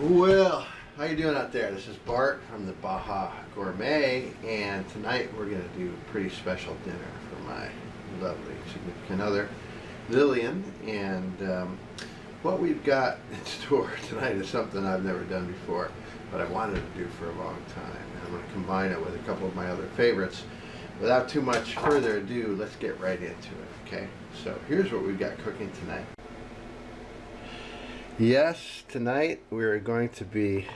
Well, how you doing out there? This is Bart from the Baja Gourmet, and tonight we're going to do a pretty special dinner for my lovely significant other, Lillian. And what we've got in store tonight is something I've never done before, but I wanted to do for a long time. And I'm going to combine it with a couple of my other favorites. Without too much further ado, let's get right into it, okay? So here's what we've got cooking tonight. Yes, tonight we're going to be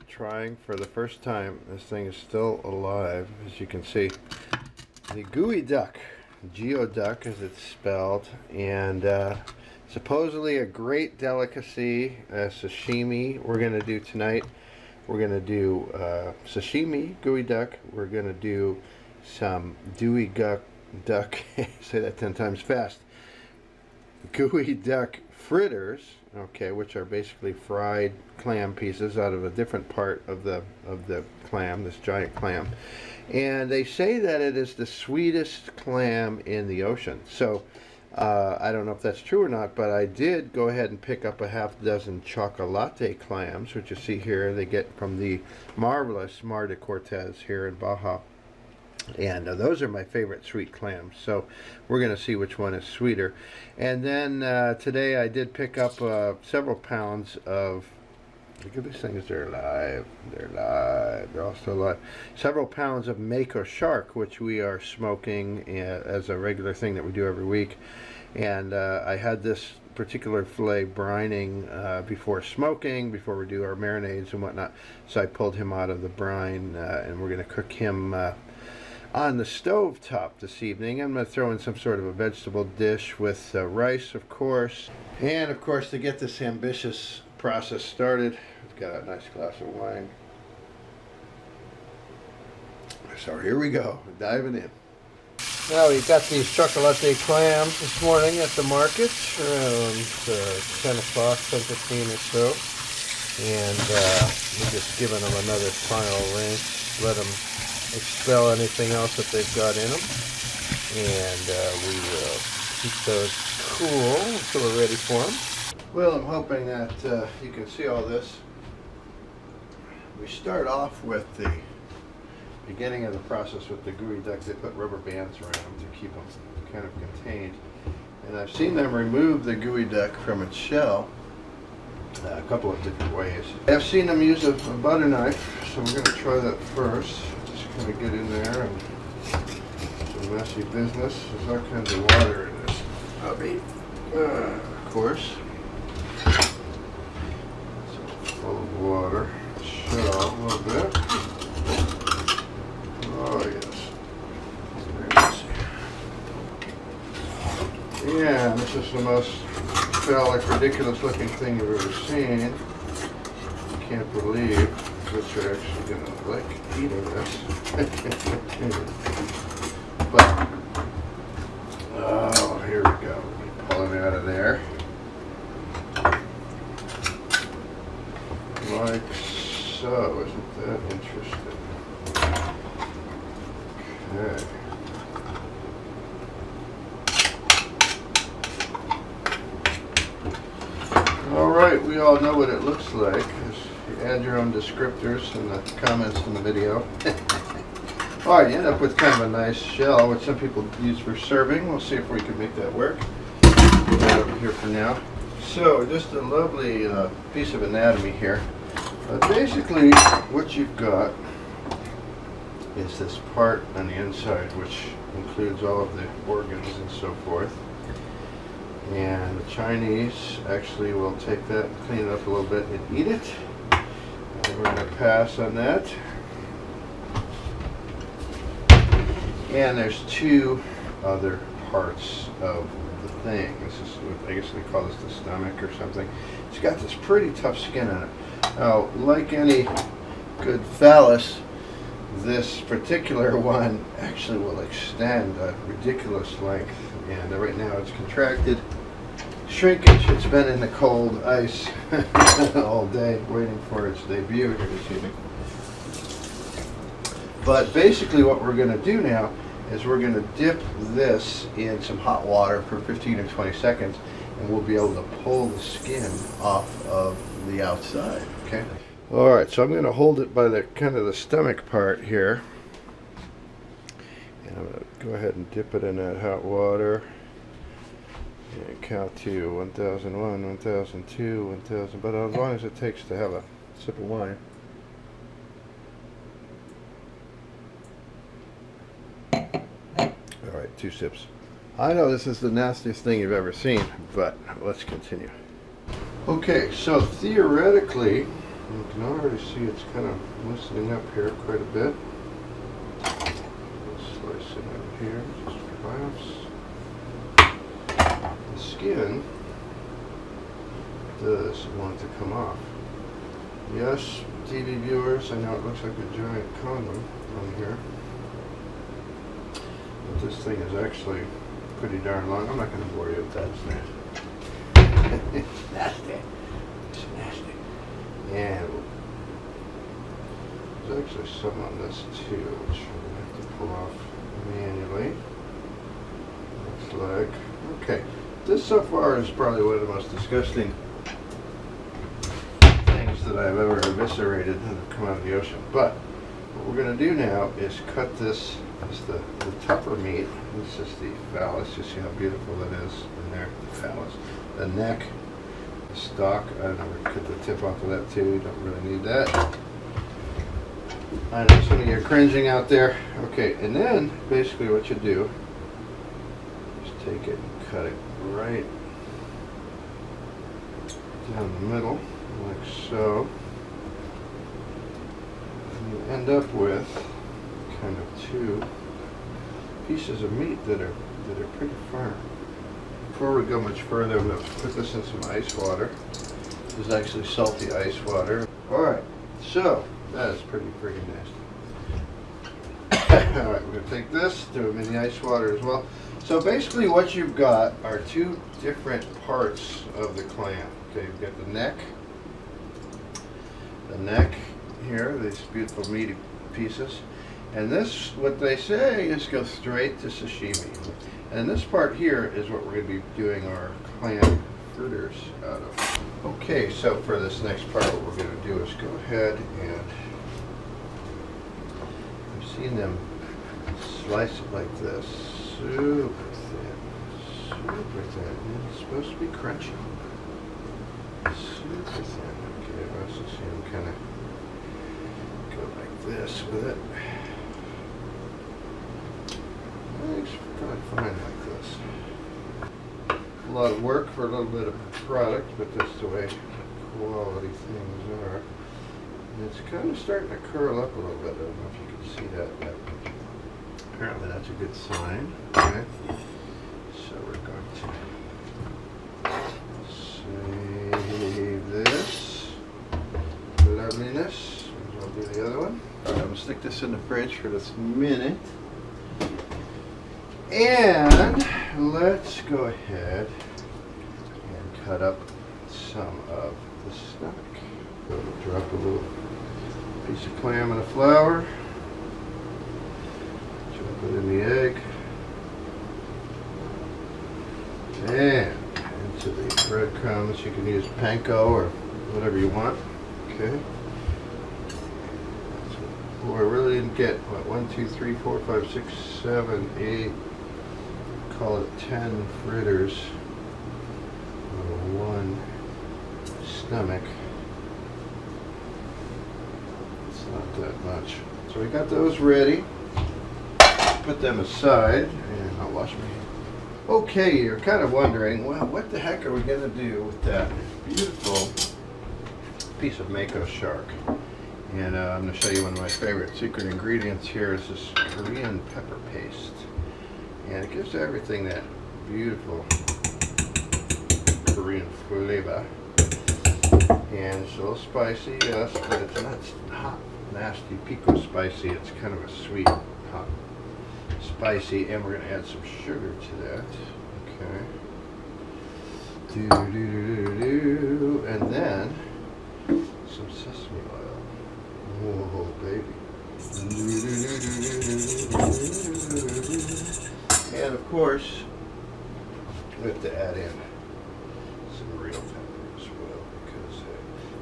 trying for the first time, this thing is still alive, as you can see, the Geoduck, Geoduck as it's spelled, and supposedly a great delicacy, sashimi we're going to do tonight. We're going to do sashimi, Geoduck. We're going to do some dewy duck, say that 10 times fast, Geoduck fritters, okay, which are basically fried clam pieces out of a different part of the clam, this giant clam. And they say that it is the sweetest clam in the ocean. So I don't know if that's true or not, but I did go ahead and pick up a half dozen chocolate clams, which you see here. They get from the marvelous Mar de Cortez here in Baja. And those are my favorite sweet clams, so we're going to see which one is sweeter. And then today I did pick up several pounds of, look at these things, they're alive, they're all still alive. Several pounds of mako shark, which we are smoking as a regular thing that we do every week. And I had this particular fillet brining before smoking, before we do our marinades and whatnot. So I pulled him out of the brine, and we're going to cook him on the stove top this evening. I'm going to throw in some sort of a vegetable dish with rice, of course. And of course, to get this ambitious process started, we've got a nice glass of wine. So here we go, diving in. Now we got these chocolate clams this morning at the market around 10 o'clock, 10:15 or so. And we're just giving them another final rinse, let them expel anything else that they've got in them, and we will keep those cool until we're ready for them. Well, I'm hoping that you can see all this. We start off with the beginning of the process with the Geoduck. They put rubber bands around them to keep them kind of contained, and I've seen them remove the Geoduck from its shell a couple of different ways. I've seen them use a butter knife, so we're going to try that first. Kind of get in there and some messy business. There's all kinds of water in this puppy, of course. So full of water. Shut off a little bit. Oh yes, very messy. Yeah, this is the most phallic, ridiculous-looking thing you've ever seen. I can't believe which are actually going to like eating this. But, oh, here we go. Pull it out of there. Like so. Isn't that interesting? Okay. Alright, we all know what it looks like. You add your own descriptors in the comments in the video. Alright, you end up with kind of a nice shell, which some people use for serving. We'll see if we can make that work. Put that over here for now. So, just a lovely piece of anatomy here. Basically, what you've got is this part on the inside, which includes all of the organs and so forth. And the Chinese actually will take that, clean it up a little bit, and eat it. And we're going to pass on that. And there's two other parts of the thing. This is what I guess they call this the stomach or something. It's got this pretty tough skin on it. Now, like any good phallus, this particular one actually will extend a ridiculous length. And right now it's contracted. Shrinkage. It's been in the cold ice all day waiting for its debut here this evening. But basically what we're going to do now is we're going to dip this in some hot water for 15 or 20 seconds and we'll be able to pull the skin off of the outside. Okay. All right, so I'm going to hold it by the kind of the stomach part here, and I'm going to go ahead and dip it in that hot water and count to 1001, 1002, 1000, but as long as it takes to have a sip of wine. All right, 2 sips. I know this is the nastiest thing you've ever seen, but let's continue. Okay, so theoretically, you can already see it's kind of loosening up here quite a bit. Slice it out here, just collapse. The skin does want to come off. Yes, TV viewers, I know it looks like a giant condom on here, but this thing is actually pretty darn long. I'm not going to bore you with that. It's nasty. It's nasty. And there's actually some on this too, which I'm going to have to pull off manually. Looks like. Okay. This so far is probably one of the most disgusting things that I've ever eviscerated that have come out of the ocean. But what we're going to do now is cut this. This is the tougher meat. This is the phallus. You see how beautiful it is in there, the phallus. The neck, the stalk. I don't know, we cut the tip off of that too. You don't really need that. I know some of you are cringing out there. Okay, and then basically what you do is take it and cut it right down the middle, like so. And you end up with kind of 2 pieces of meat that are pretty firm. Before we go much further, I'm going to put this in some ice water. This is actually salty ice water. Alright, so that is pretty freaking nasty. Alright, we're going to take this, do them in the ice water as well. So basically what you've got are 2 different parts of the clam. Okay, you've got the neck here, these beautiful meaty pieces. And this, what they say, is go straight to sashimi. And this part here is what we're going to be doing our clam fritters out of. Okay, so for this next part, what we're going to do is go ahead and, I've seen them slice it like this, super thin, and it's supposed to be crunchy. Super thin. Okay, I also see them kind of go like this with it. It's probably fine like this. A lot of work for a little bit of product, but that's the way quality things are. And it's kind of starting to curl up a little bit. I don't know if you can see that, but apparently that's a good sign. Okay. So we're going to save this loveliness. I'll do the other one. All right, I'm going to stick this in the fridge for this minute. And let's go ahead and cut up some of the stomach. So we'll drop a little piece of clam in the flour. Drop it in the egg. And into the breadcrumbs. You can use panko or whatever you want. Okay. Boy, I really didn't get, what, 1, 2, 3, 4, 5, 6, 7, 8, call it 10 fritters on 1 stomach. It's not that much. So we got those ready. Put them aside, and I'll wash my hands. Okay, you're kind of wondering, well, what the heck are we going to do with that beautiful piece of Mako shark? And I'm going to show you one of my favorite secret ingredients here is this Korean pepper paste. And it gives everything that beautiful Korean flavor. And it's a little spicy, yes, but it's not hot, nasty, pico spicy. It's kind of a sweet, hot, spicy. And we're going to add some sugar to that. Okay. And then some sesame oil. Whoa, baby. And of course, we have to add in some real pepper as well. Because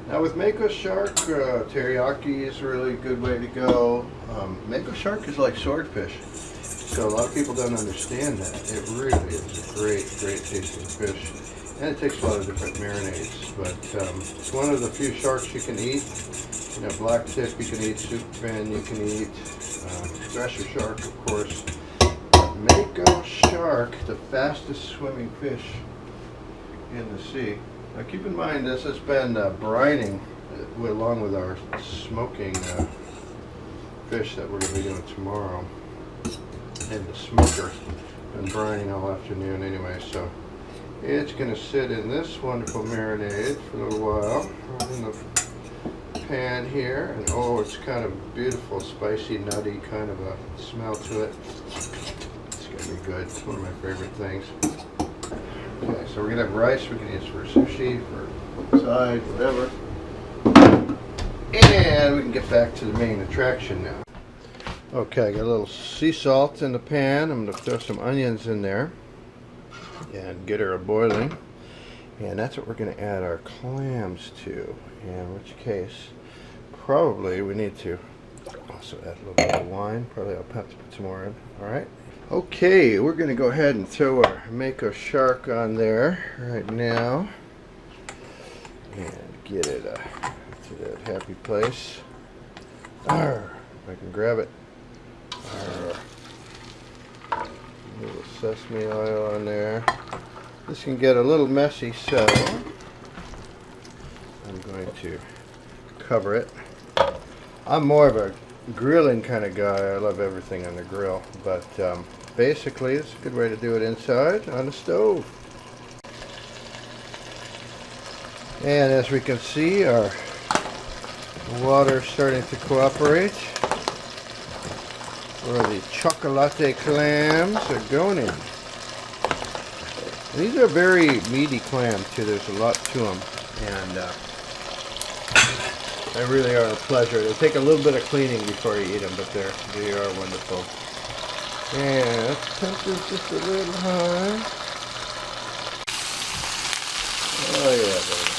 now with Mako shark, teriyaki is really a good way to go. Mako shark is like swordfish. So a lot of people don't understand that. It really is a great, great tasting fish. And it takes a lot of different marinades. But it's one of the few sharks you can eat. You know, black tip you can eat, soup fin you can eat, thresher shark of course. But Mako shark, the fastest swimming fish in the sea. Now keep in mind this has been brining along with our smoking fish that we're going to be doing tomorrow. And the smoker been brining all afternoon anyway, so it's going to sit in this wonderful marinade for a little while in the pan here, and oh, it's kind of beautiful, spicy, nutty kind of a smell to it. It's going to be good. It's one of my favorite things. Okay, so we're going to have rice. We can use for sushi, for side, whatever. And we can get back to the main attraction now. Okay, I got a little sea salt in the pan. I'm going to throw some onions in there and get her a boiling. And that's what we're going to add our clams to. In which case, probably we need to also add a little bit of wine. Probably I'll have to put some more in. Alright. Okay, we're going to go ahead and throw our Mako shark on there right now. And get it to that happy place. Arr, if I can grab it. Arr. A little sesame oil on there. This can get a little messy, so I'm going to cover it. I'm more of a grilling kind of guy. I love everything on the grill, but basically it's a good way to do it inside on the stove. And as we can see, our water is starting to cooperate, where the chocolate clams are going in. These are very meaty clams too. There's a lot to them, and they really are a pleasure. They take a little bit of cleaning before you eat them, but they are wonderful. And the temperature's just a little high. Oh yeah, baby.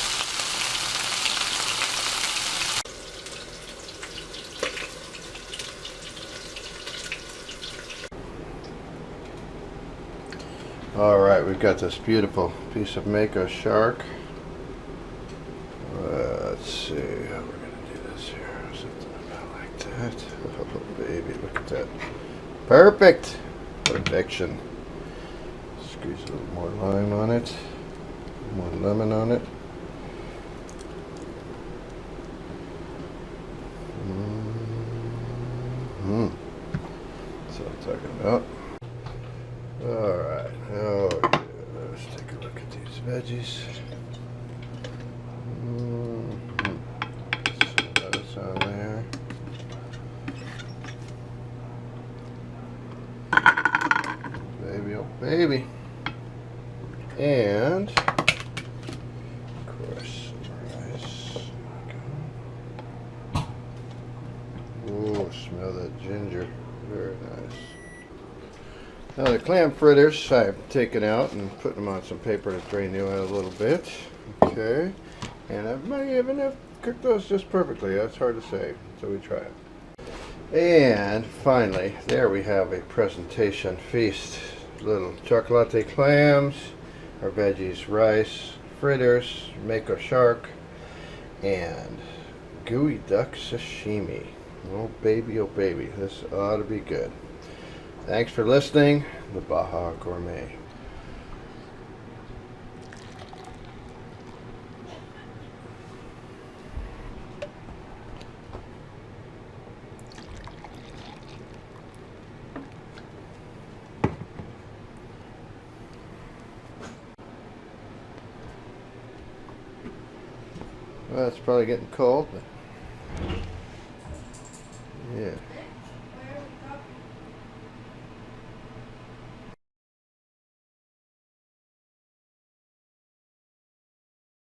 Alright, we've got this beautiful piece of Mako shark. Let's see how we're going to do this here. Something about like that. Oh baby, look at that. Perfect! Perfection. Squeeze a little more lime on it. More lemon on it. That's what I'm talking about. Alright, oh yeah, let's take a look at these veggies. Some lettuce on there. Baby, oh baby. And, of course, some rice. Oh, smell that ginger. Very nice. Now the clam fritters I've taken out and put them on some paper to drain the oil a little bit. Okay. And I might even have cooked those just perfectly. That's hard to say. So we try it. And finally, there we have a presentation feast. Little chocolate clams, our veggies, rice, fritters, Mako shark, and gooey duck sashimi. Oh baby, this ought to be good. Thanks for listening, the Baja Gourmet. Well, it's probably getting cold, but yeah.